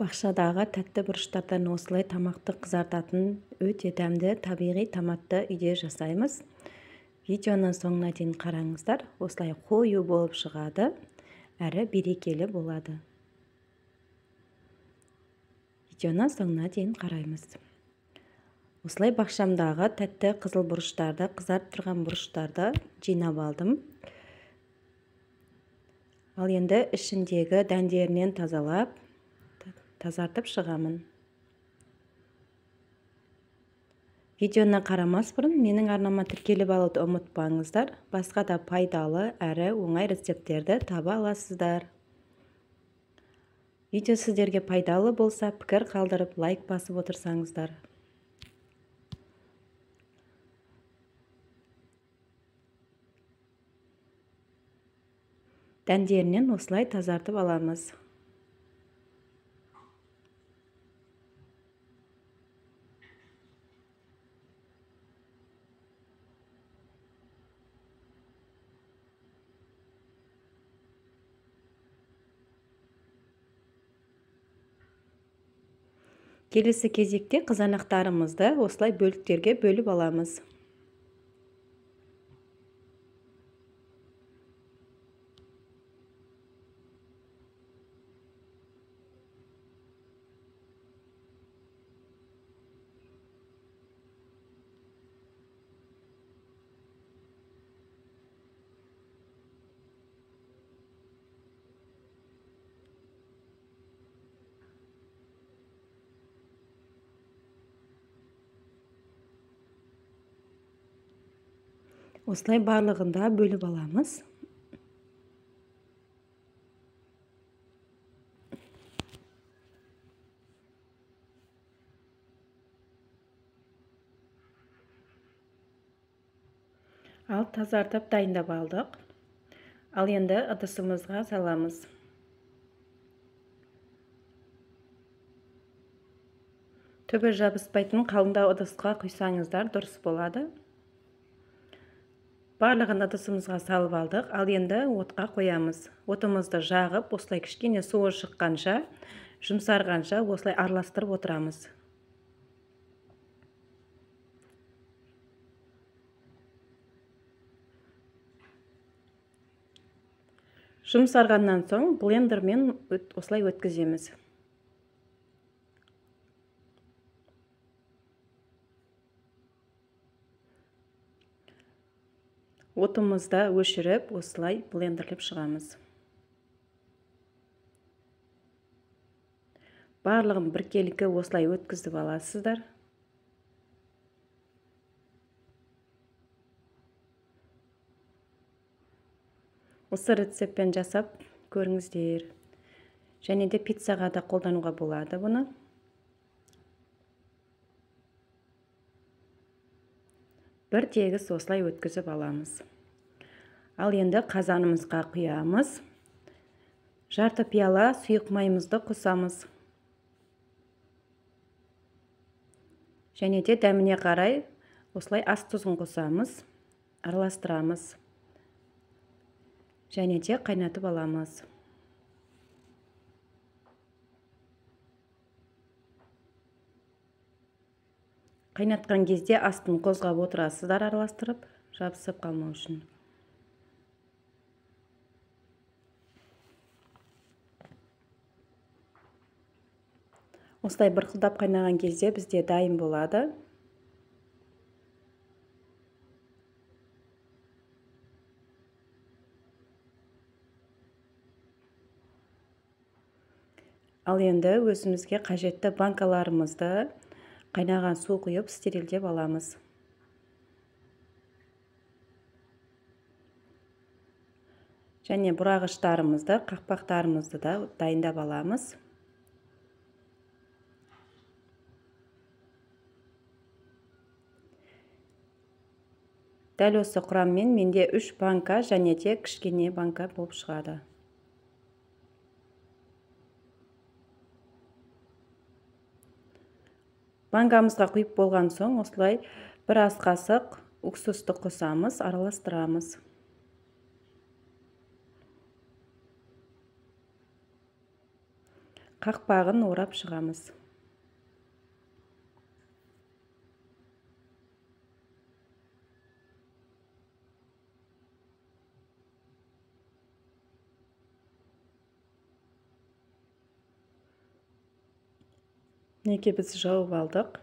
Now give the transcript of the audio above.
Бақшадағы тәтті бұрыштардан осылай тамақты қызартатын өте дәмді табиғи томатты үйде жасаймыз. Видеоның соңына дейін қараңыздар. Осылай қою болып шығады, әрі берекелі болады. Видеоның соңына дейін қараймыз. Осылай бақшамдағы тәтті қызыл бұрыштарды, қызарып тұрған бұрыштарды жинап алдым. Ал енді ішіндегі дәндерінен тазартып шығамын. Видеоны қарамас бұрын менің арнама тіркеліп алуды ұмытпаңыздар. Басқа да пайдалы әрі оңай рецепттерді таба аласыздар. Видео сіздерге пайдалы болса, пікір қалдырып, лайк басып отырсаңыздар. Дәндерінен осылай тазартып аламыз. Келесі кезекте қызанақтарымызды осылай бөліктерге бөліп аламыз. Осылай барлығында бөліп аламыз. Ал тазартып дайындап алдық. Ал енді ыдысымызға саламыз. Түбі жабыспайтын қалыңдау ыдысқа құйсаңыздар дұрыс болады. Барлығын ыдысымызға салып алдық. Ал енді отқа қоямыз. Отымызды жағып, осылай кішкене суы шыққанша, жұмсарғанша осылай араластырып отырамыз. Жұмсарғаннан соң блендермен осылай өткіземіз. Отымызды өшіріп, осылай блендерлеп шығамыз. Барлығын біркелкі осылай өткізіп аласыздар. Осы рецептпен жасап көріңіздер. Және де пиццаға да қолдануға болады бұны. Бір тегіс осылай өткізіп аламыз. Ал енді қазанымызға құямыз. Жарты пиала сұйық майымызды қосамыз. Және де дәміне қарай осылай ас тұзын қосамыз, араластырамыз. Және де қайнатып аламыз. Қайнатқан кезде астын қозғап отырасыздар араластырып, жабысып қалмау үшін. Осылай бұрқылдап қайнаған кезде бізде дайын болады. Ал енді өзімізге қажетті банкаларымызды қайнаған су құйып стерилдеп аламыз. Және бұрағыштарымызды, қақпақтарымызды да дайындап аламыз. Дәл осы құраммен менде 3 банка және де кішкене банка болып шығады. Банкамызға құйып болған соң, осылай бір ас қасық уксусты қосамыз, араластырамыз. қақпағын орап шығамыз. Мінекей біз жауып алдық.